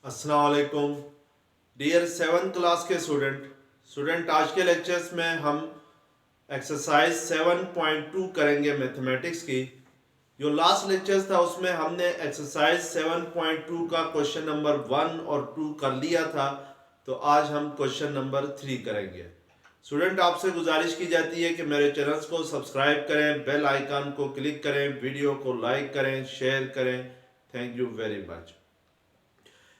अस्सलाम वालेकुम dear 7th class के स्टूडेंट आज के लेक्चर्स में हम एक्सरसाइज 7.2 करेंगे मैथमेटिक्स की। जो लास्ट लेक्चर्स था उसमें हमने एक्सरसाइज 7.2 का क्वेश्चन नंबर 1 और 2 कर लिया था, तो आज हम क्वेश्चन नंबर 3 करेंगे। स्टूडेंट आपसे गुजारिश की जाती है कि मेरे चैनल्स को सब्सक्राइब करें, बेल आइकन को क्लिक करें, वीडियो को लाइक करें, शेयर करें। Thank you very much.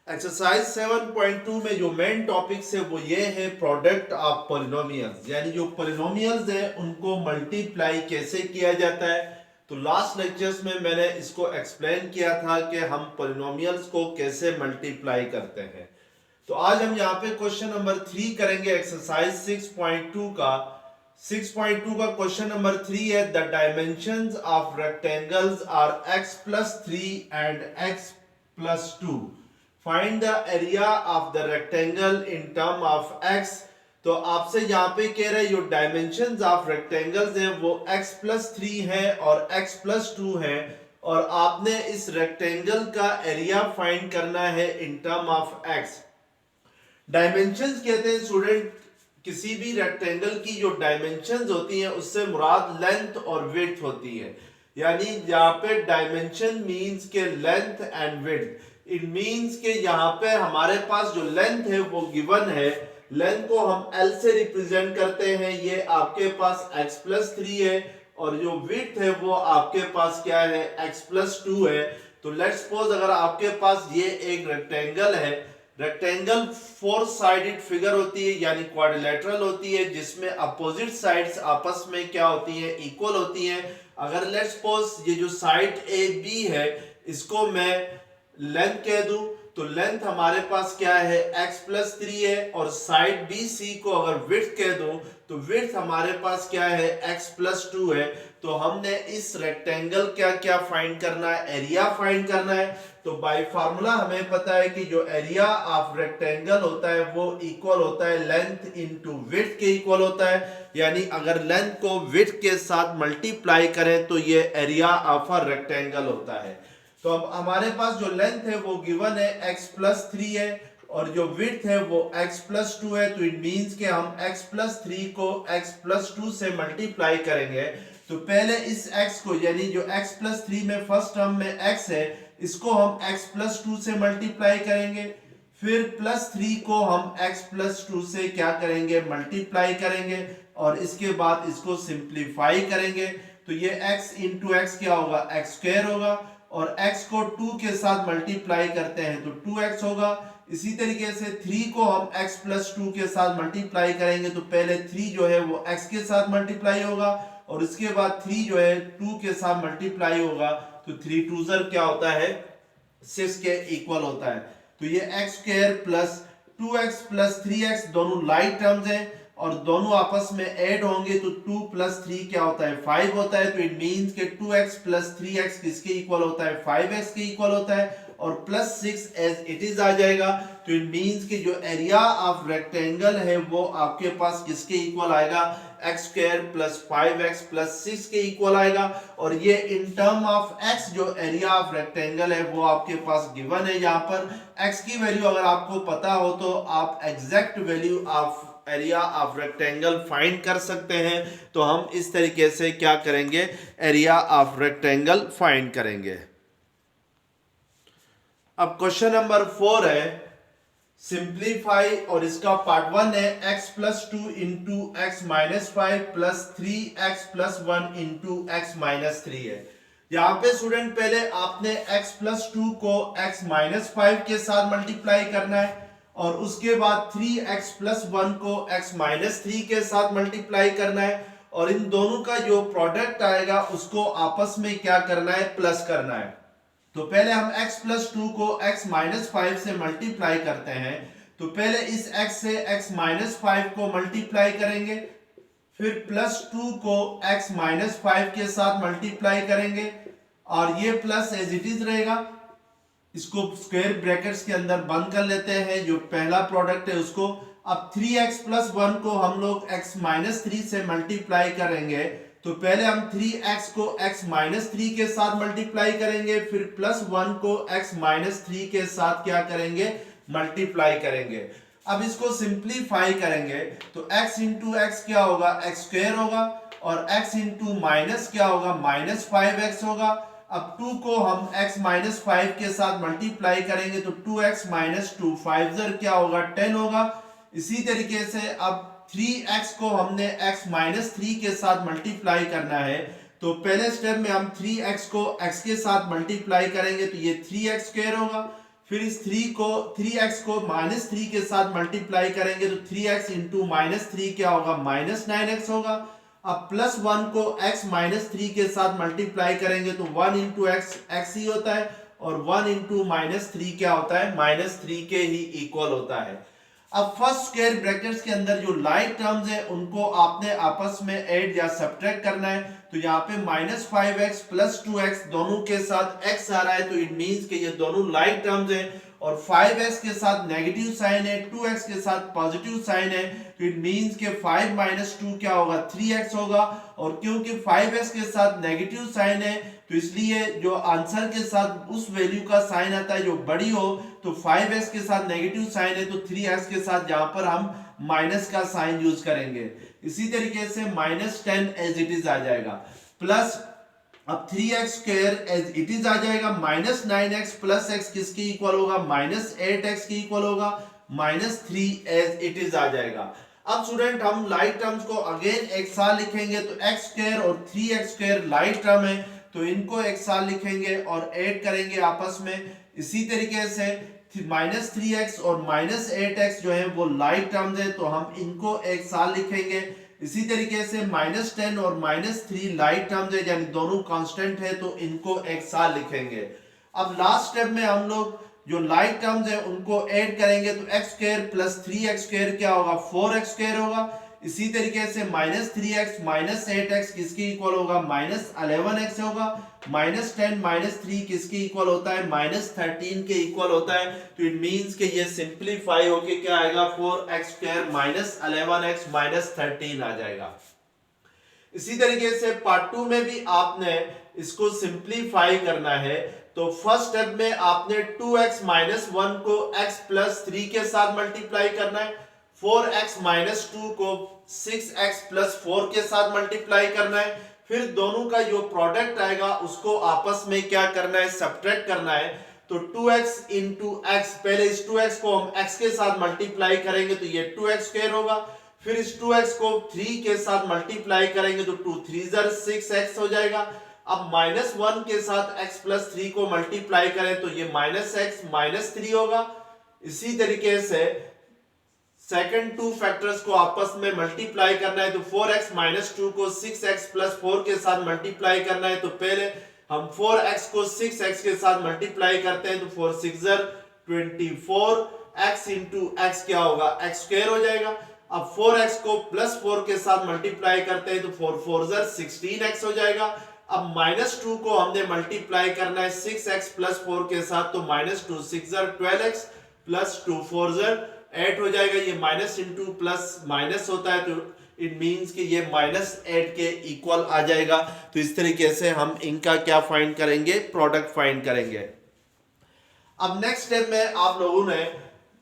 Exercise 7.2 में जो मेन टॉपिक्स है वो ये है प्रोडक्ट ऑफ पॉलिनोमियल्स, यानी जो पॉलिनोमियल्स है उनको मल्टीप्लाई कैसे किया जाता है। तो लास्ट लेक्चर्स में मैंने इसको एक्सप्लेन किया था कि हम पॉलिनोमियल्स को कैसे मल्टीप्लाई करते हैं। तो आज हम यहाँ पे क्वेश्चन नंबर 3 करेंगे एक्सरसाइज 6.2 का। 6.2 का क्वेश्चन नंबर 3 है the dimensions of rectangles are x+3 and x+2। Find the area of the rectangle in term of x। तो आपसे यहाँ पे कह रहे हैं जो डायमेंशंस ऑफ रेक्टेंगल्स हैं वो x+3 है और x+2 है, और आपने इस रेक्टेंगल का एरिया फाइंड करना है इन टर्म ऑफ x। डायमेंशंस कहते हैं स्टूडेंट किसी भी रेक्टेंगल की जो डायमेंशंस होती हैं उससे मुराद लेंथ और विड्थ होती है। यानी यहाँ पे डायमेंशन मींस के length and width. It means के यहाँ पे हमारे पास जो लेंथ है वो गिवन है, लेंथ को हम L से रिप्रेजेंट करते हैं, ये आपके पास x+3 है, और जो विड्थ है वो आपके पास क्या है x+2 है। तो लेट्स सपोज अगर आपके पास ये एक रेक्टेंगल है, रेक्टेंगल फोर साइडेड फिगर होती है यानी क्वाड्रिलेटरल होती है, जिसमें अपोजिट साइड्स आपस में क्या होती है इक्वल होती हैं। अगर लेट्स सपोज ये जो साइड ए बी है इसको मैं लेंथ कह दूं तो लेंथ हमारे पास क्या है x+3 है, और साइड बी सी को अगर विड्थ कह दूं तो विड्थ हमारे पास क्या है x+2 है। तो हमने इस रेक्टेंगल क्या क्या फाइंड करना है, एरिया फाइंड करना है। तो बाय फार्मूला हमें पता है कि जो एरिया ऑफ रेक्टेंगल होता है वो इक्वल होता है लेंथ इनटू विड्थ के इक्वल होता है। यानी अगर लेंथ को विड्थ के साथ मल्टीप्लाई करें तो ये एरिया ऑफ अ रेक्टेंगल होता है। तो अब हमारे पास जो लेंथ है वो गिवन है x+3 है, और जो विड्थ है वो x+2 है। तो इट मींस कि हम x+3 को x+2 से मल्टीप्लाई करेंगे। तो पहले इस x को यानी जो x+3 में फर्स्ट टर्म में x है इसको हम x+2 से मल्टीप्लाई करेंगे, फिर +3 को हम x+2 से क्या करेंगे मल्टीप्लाई करेंगे, और इसके बाद इसको सिंप्लीफाई करेंगे। तो ये x इंटू एक्स क्या होगा x² होगा, और x को 2 के साथ मल्टीप्लाई करते हैं तो 2x होगा। इसी तरीके से 3 को हम x+2 के साथ मल्टीप्लाई करेंगे तो पहले 3 जो है वो x के साथ मल्टीप्लाई होगा, और इसके बाद 3 जो है 2 के साथ मल्टीप्लाई होगा। तो 3 2 क्या होता है 6 के इक्वल होता है। तो ये x² plus 2x plus 3x दोनों लाइक टर्म्स हैं, और दोनों आपस में ऐड होंगे तो 2 प्लस 3 क्या होता है 5 होता है। तो इट मींस के 2x प्लस 3x किसके इक्वल होता है 5x के इक्वल होता है, और प्लस 6 एज इट इज आ जाएगा। तो इट मींस कि जो एरिया ऑफ रेक्टेंगल है वो आपके पास किसके इक्वल आएगा x² प्लस 5x प्लस 6 के इक्वल आएगा। और ये इन टर्म ऑफ x जो एरिया ऑफ रेक्टेंगल है वो आपके पास गिवन है। यहाँ पर x की वैल्यू अगर आपको पता हो तो आप exact value of area of rectangle find कर सकते हैं। तो हम इस तरीके से क्या करेंगे एरिया ऑफ रेक्टेंगल फाइंड करेंगे। अब क्वेश्चन नंबर 4 है सिंप्लीफाई, और इसका पार्ट 1 है x+2 into x-5 plus 3x+1 into x-3 है। यहाँ पे स्टूडेंट पहले आपने x+2 को x-5 के साथ मल्टीप्लाई करना है, और उसके बाद 3x+1 को x-3 के साथ मल्टीप्लाई करना है, और इन दोनों का जो प्रोडक्ट आएगा उसको आपस में क्या करना है प्लस करना है। तो पहले हम x+2 को x-5 से मल्टीप्लाई करते हैं। तो पहले इस x से x-5 को मल्टीप्लाई करेंगे, फिर +2 को x-5 के साथ मल्टीप्लाई करेंगे, और ये प्लस एज इट इज रहेगा। इसको स्क्वायर ब्रैकेट्स के अंदर बंद कर लेते हैं, जो पहला प्रोडक्ट है उसको। अब 3x+1 को हम लोग x-3 से मल्टीप्लाई करेंगे। तो पहले हम 3x को x-3 के साथ मल्टीप्लाई करेंगे, फिर +1 को x-3 के साथ क्या करेंगे मल्टीप्लाई करेंगे। अब इसको सिंप्लीफाई करेंगे तो x इंटू एक्स क्या होगा, एक्स स्क्वायर होगा, और x इंटू माइनस क्या होगा, माइनस 5x होगा। अब 2 को हम x माइनस 5 के साथ मल्टीप्लाई करेंगे तो 2x माइनस 2, 5 क्या होगा, 10 होगा। इसी तरीके से अब 3x को हमने x माइनस 3 के साथ मल्टीप्लाई करना है, तो पहले स्टेप में हम 3x को x के साथ मल्टीप्लाई करेंगे तो ये 3x स्क्वायर होगा। फिर इस 3x को माइनस 3 के साथ मल्टीप्लाई करेंगे तो 3x इंटू माइनस 3 क्या होगा, माइनस 9x होगा। अब प्लस 1 को x माइनस 3 के साथ मल्टीप्लाई करेंगे तो 1 इंटू एक्स एक्स ही होता है, और 1 इंटू माइनस 3 क्या होता है, माइनस 3 के ही इक्वल होता है। अब फर्स्ट स्क्वायर ब्रैकेट्स के अंदर जो लाइक टर्म्स है उनको आपने आपस में ऐड या सब्ट्रैक्ट करना है। तो यहाँ पे माइनस 5x प्लस 2x दोनों के साथ x आ रहा है, तो इट मींस कि ये दोनों लाइक टर्म्स हैं, और 5x के साथ नेगेटिव साइन है, 2x के साथ पॉजिटिव साइन है, तो इट मींस कि 5 माइनस 2 क्या होगा, 3x होगा। और क्योंकि 5x के साथ नेगेटिव साइन है तो इसलिए जो आंसर के साथ उस वैल्यू का साइन आता है जो बड़ी हो, तो 5x के साथ नेगेटिव साइन है तो 3x के साथ जहां पर हम माइनस का साइन यूज करेंगे। इसी तरीके से माइनस 10 एज इट इज आ जाएगा, प्लस अब 3x square as it is आ जाएगा, माइनस 9x प्लस x किसके इक्वल होगा, माइनस 8x के इक्वल होगा, माइनस 3 एज इट इज आ जाएगा। अब स्टूडेंट हम लाइक टर्म्स को अगेन एक साथ लिखेंगे, तो x स्क्वायर और 3x स्क्वायर लाइक टर्म है तो इनको एक साथ लिखेंगे और ऐड करेंगे आपस में। इसी तरीके से माइनस 3x और माइनस 8x जो है वो लाइक टर्म्स है तो हम इनको एक साथ लिखेंगे। इसी तरीके से माइनस 10 और माइनस 3 लाइक टर्म्स है, यानी दोनों कांस्टेंट है तो इनको एक साथ लिखेंगे। अब लास्ट स्टेप में हम लोग जो लाइक टर्म्स है उनको ऐड करेंगे, तो x square plus 3x square क्या होगा, 4x स्क्वायर होगा। इसी तरीके से माइनस 3x माइनस 8x किसके इक्वल होगा, माइनस 11x होगा। माइनस 10 माइनस 3 किसके इक्वल होता है, माइनस 13 के इक्वल होता है। तो इट मींस कि ये सिंपलीफाई होके क्या आएगा, 4x square minus 11x minus 13 आ जाएगा। इसी तरीके से पार्ट 2 में भी आपने इसको सिंपलीफाई करना है। तो फर्स्ट स्टेप में आपने 2x माइनस 1 को x प्लस 3 के साथ मल्टीप्लाई करना है, 4x माइनस 2 को 6x प्लस 4 के साथ मल्टीप्लाई करना है। फिर दोनों का जो प्रोडक्ट आएगा उसको आपस में क्या करना है, सब्ट्रैक्ट करना है। तो 2x इंटू एक्स, पहले इस 2x को हम x के साथ मल्टीप्लाई करेंगे तो ये 2x स्क्वायर होगा। फिर इस 2x को 3 के साथ मल्टीप्लाई करेंगे तो 2 3 6x हो जाएगा। अब माइनस 1 के साथ x प्लस 3 को मल्टीप्लाई करें तो ये माइनस x माइनस 3 होगा। इसी तरीके से सेकंड 2 फैक्टर्स को आपस में मल्टीप्लाई करना है, तो 4x माइनस 2 को 6x प्लस 4 के साथ मल्टीप्लाई करना है। तो पहले हम 4x को 6x के साथ मल्टीप्लाई करते हैं, तो 4 6 24, x इंटू एक्स क्या होगा, x स्क्वायर हो जाएगा। अब 4x को प्लस 4 के साथ मल्टीप्लाई करते हैं तो 4 4 16x हो जाएगा। अब माइनस 2 को हमने मल्टीप्लाई करना है 6x प्लस 4 के साथ, तो माइनस 2 6 12x प्लस 2 4 8 हो जाएगा। ये माइनस इंटू प्लस माइनस होता है तो इट मींस कि ये माइनस 8 के इक्वल आ जाएगा। तो इस तरीके से हम इनका क्या फाइंड करेंगे, प्रोडक्ट फाइंड करेंगे। अब नेक्स्ट स्टेप में आप लोगों ने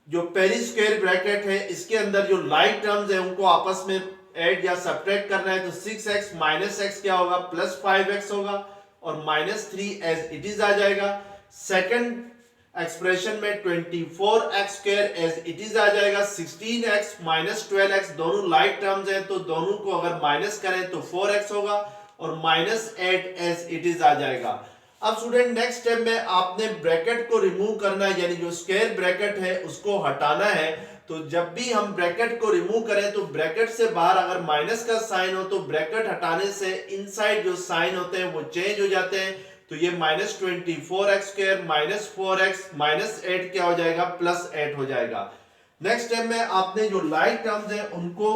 जो पहली स्क्वायर ब्रैकेट है इसके अंदर जो लाइक टर्म्स है उनको आपस में ऐड या सब्ट्रैक्ट करना है। तो 6x माइनस x क्या होगा, प्लस 5x होगा, और माइनस 3 एज इट इज आ जाएगा। सेकंड एक्सप्रेशन में 24x square as it is आ जाएगा। 16x माइनस 12x दोनों लाइक टर्म्स हैं तो दोनों को अगर माइनस करें तो 4x होगा, और माइनस 8 एज इट इज आ जाएगा। अब स्टूडेंट नेक्स्ट स्टेप में आपने ब्रैकेट को रिमूव करना है, यानी जो स्क्वायर ब्रैकेट है उसको हटाना है। तो जब भी हम ब्रैकेट को रिमूव करें तो ब्रैकेट से बाहर अगर माइनस का साइन हो तो ब्रैकेट हटाने से इनसाइड जो साइन होते हैं वो चेंज हो जाते हैं। तो ये minus 24x square minus 4x minus 8 क्या हो जाएगा, प्लस 8 हो जाएगा। नेक्स्ट स्टेप में आपने जो लाइक टर्म्स है उनको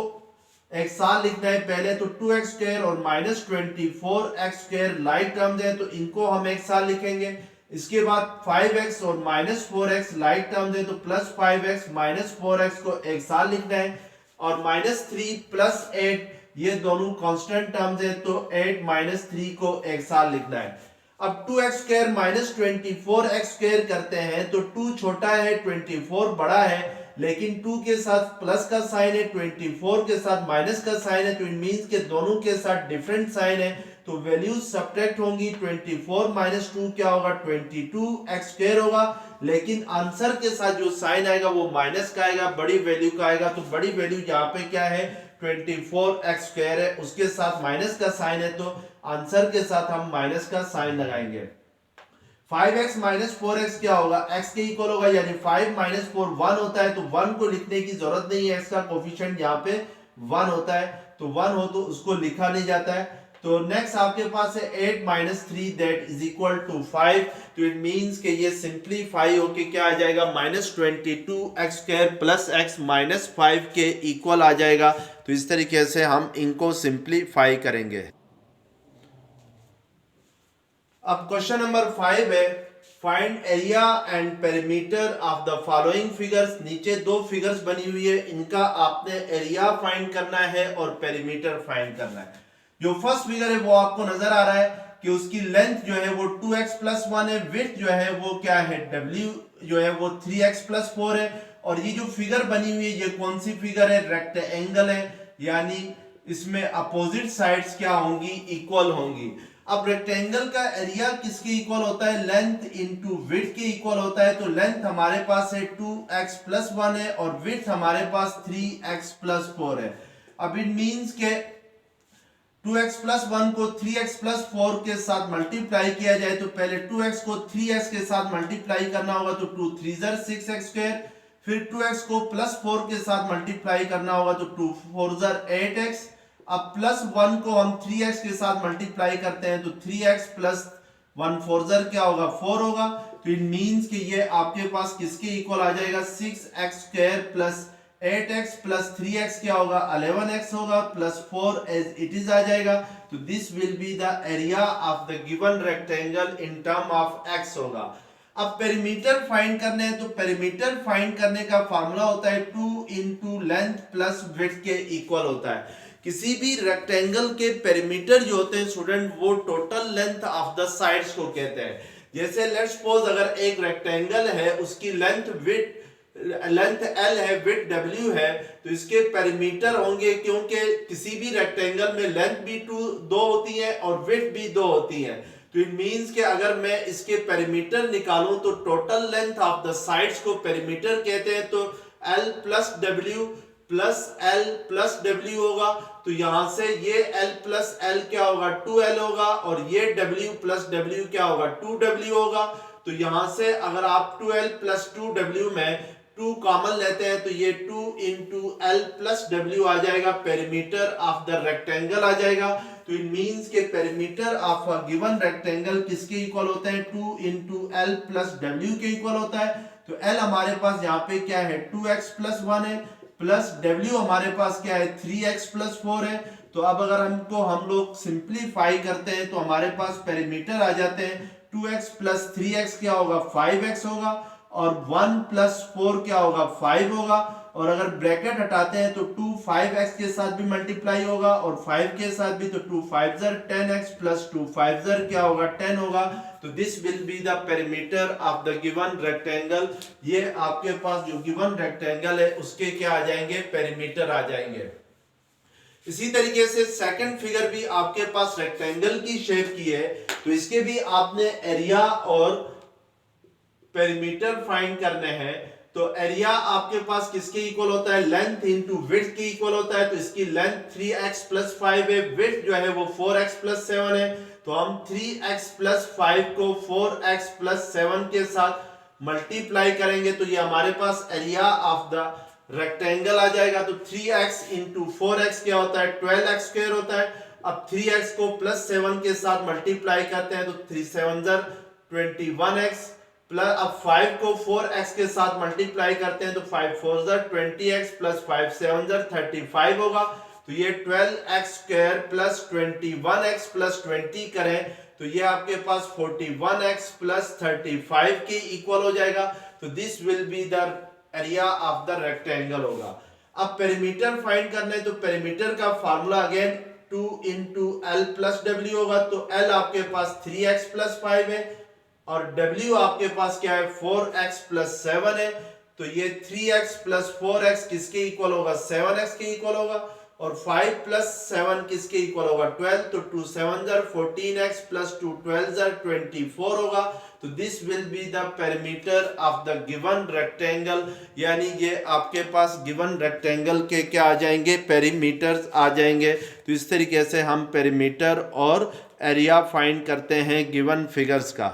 एक साथ लिखना है। पहले तो 2x स्क्वायर और minus 24x square like terms है तो इनको हम एक साथ लिखेंगे। इसके बाद 5x और माइनस 4x लाइक टर्म्स है तो प्लस 5x माइनस 4x को एक साथ लिखना है। और माइनस 3 प्लस 8 ये दोनों कांस्टेंट टर्म्स है तो 8 माइनस 3 को एक साथ लिखना है। अब 2x² माइनस 24x² करते हैं तो 2 छोटा है 24 बड़ा है, लेकिन 2 के साथ प्लस का साइन है, 24 के साथ माइनस का साइन है, तो इट मींस के दोनों के साथ डिफरेंट साइन है, तो वैल्यूज सब्ट्रैक्ट होंगी। 24 माइनस 2 क्या होगा, 22x² होगा, लेकिन आंसर के साथ जो साइन आएगा वो माइनस का आएगा, बड़ी वैल्यू का आएगा, तो बड़ी वैल्यू यहाँ पे क्या है 24x² है, उसके साथ माइनस का साइन है, तो आंसर के साथ हम माइनस का साइन लगाएंगे। 5x माइनस 4x क्या होगा, x के इक्वल होगा, यानी 5 माइनस 4 1 होता है, तो 1 को लिखने की जरूरत नहीं है, x का कोफिशिएंट यहाँ पे 1 होता है, तो 1 हो तो उसको लिखा नहीं जाता है। तो नेक्स्ट आपके पास है 8 minus 3 that is equal to 5, तो इट मींस कि ये सिंप्लीफाई होके क्या आ जाएगा -22x² प्लस x माइनस 5 के इक्वल आ जाएगा। तो इस तरीके से हम इनको सिंप्लीफाई करेंगे। अब क्वेश्चन नंबर 5 है, find area and perimeter of the following figures. नीचे दो फिगर्स बनी हुई है, इनका आपने एरिया फाइंड करना है और पेरीमीटर फाइंड करना है। जो फर्स्ट फिगर है वो आपको नजर आ रहा है कि उसकी लेंथ जो है वो 2x प्लस 1 है, विड्थ जो है वो क्या है w जो है वो 3x प्लस 4 है, और ये जो फिगर बनी हुई है ये कौन सी फिगर है, रेक्टेंगल है, यानी इसमें अपोजिट साइड्स क्या होंगी, इक्वल होंगी। अब रेक्टेंगल का एरिया किसके इक्वल होता है, लेंथ इनटू विड्थ के इक्वल होता है, तो लेंथ हमारे पास है 2x प्लस 1 है और विड्थ हमारे पास 3x प्लस 4 है। अब इट मींस के 2x प्लस 1 को 3x प्लस 4 के साथ मल्टीप्लाई किया जाए तो पहले 2x को 3x के साथ मल्टीप्लाई करना होगा, तो 2 3 6x², फिर 2x को प्लस 4 के साथ मल्टीप्लाई करना होगा, तो 2 4 8x। अब प्लस 1 को हम 3x के साथ मल्टीप्लाई करते हैं तो 3x प्लस 1 4 क्या होगा, 4 होगा, तो इट मींस कि ये आपके पास किसके इक्वल आ जाएगा, 6x² plus 8x plus 3x क्या होगा, 11x होगा, प्लस 4 एज इट इज आ जाएगा, तो this will be the area of the given rectangle in term of x होगा। अब पेरीमीटर फाइंड करने हैं, तो पेरीमीटर फाइंड करने का फार्मूला होता है 2 इंटू लेंथ प्लस विड्थ के इक्वल होता है। किसी भी रेक्टेंगल के पेरीमीटर जो होते हैं स्टूडेंट, वो total length of the sides को कहते हैं। जैसे लेट्स सपोज अगर एक रेक्टेंगल है, उसकी लेंथ L है, विड्थ W है, तो इसके पेरीमीटर होंगे, क्योंकि किसी भी रेक्टेंगल में लेंथ भी 2 होती है और विड्थ भी 2 होती है, तो इट मींस कि अगर मैं इसके पेरीमीटर निकालूं तो total length of the sides को पेरीमीटर कहते हैं, तो L plus W plus L plus W होगा, तो यहां से ये L प्लस L क्या होगा, 2L होगा, और ये W प्लस W क्या होगा, 2W होगा, तो यहां से अगर आप 2L प्लस 2W में 2 कॉमन लेते हैं तो ये 2 इंटू L प्लस W आ जाएगा, पेरीमीटर ऑफ द रेक्टेंगल आ जाएगा, तो इट मींस के perimeter of a given rectangle किसके इक्वल होता है, 2 इंटू L प्लस W के इक्वल होता है। तो L हमारे पास यहाँ पे क्या है, 2x प्लस 1 है, प्लस W हमारे पास क्या है, 3x प्लस 4 है। तो अब अगर हम लोग सिंप्लीफाई करते हैं तो हमारे पास पेरीमीटर आ जाते हैं, 2x प्लस 3x क्या होगा, 5x होगा, और 1 प्लस 4 क्या होगा, 5 होगा, और अगर ब्रैकेट हटाते हैं तो 2 5x के साथ भी मल्टीप्लाई होगा और 5 के साथ भी, तो 2 5 10x प्लस 2 5 क्या होगा, 10 होगा, तो this will be the perimeter of the given rectangle. ये आपके पास जो गिवन रेक्टेंगल है उसके क्या आ जाएंगे, पेरीमीटर आ जाएंगे। इसी तरीके से सेकंड फिगर भी आपके पास रेक्टेंगल की शेप की है, तो इसके भी आपने एरिया और पेरीमीटर फाइंड करने हैं। तो एरिया आपके पास किसके इक्वल होता है, लेंथ इनटू विड्थ के इक्वल होता है, तो इसकी लेंथ 3x प्लस 5 है, विड्थ जो है वो 4x प्लस 7 है, तो हम 3x प्लस 5 को 4x प्लस 7 के साथ मल्टीप्लाई करेंगे तो ये हमारे पास एरिया ऑफ द रेक्टेंगल आ जाएगा। तो 3x इंटू 4x क्या होता है, 12x² होता है। अब 3x को प्लस 7 के साथ मल्टीप्लाई करते हैं तो 3 7 21x, प्लस अब 5 को 4x के साथ मल्टीप्लाई करते हैं तो 5 4 20x प्लस 5 7 35 होगा, तो ये 12x² प्लस 21x प्लस 20 करें तो ये आपके पास 41x प्लस 35 के इक्वल हो जाएगा, तो this will be the area of the rectangle होगा। अब पेरीमीटर फाइंड करना है तो पेरीमीटर का formula again 2 into L plus W होगा, तो एल आपके पास 3x प्लस 5 है और डब्ल्यू आपके पास क्या है 4x प्लस 7 है। तो ये 3x प्लस 4x किसके इक्वल होगा 7x के इक्वल होगा और 5 प्लस 7 किसके इक्वल होगा 12। तो 2 7 जार 14x प्लस 2 12 जार 24 होगा। तो this will be the perimeter of the given rectangle, यानी ये आपके पास गिवन रेक्टेंगल के क्या आ जाएंगे पेरीमीटर्स आ जाएंगे। तो इस तरीके से हम पेरीमीटर और एरिया फाइंड करते हैं गिवन फिगर्स का।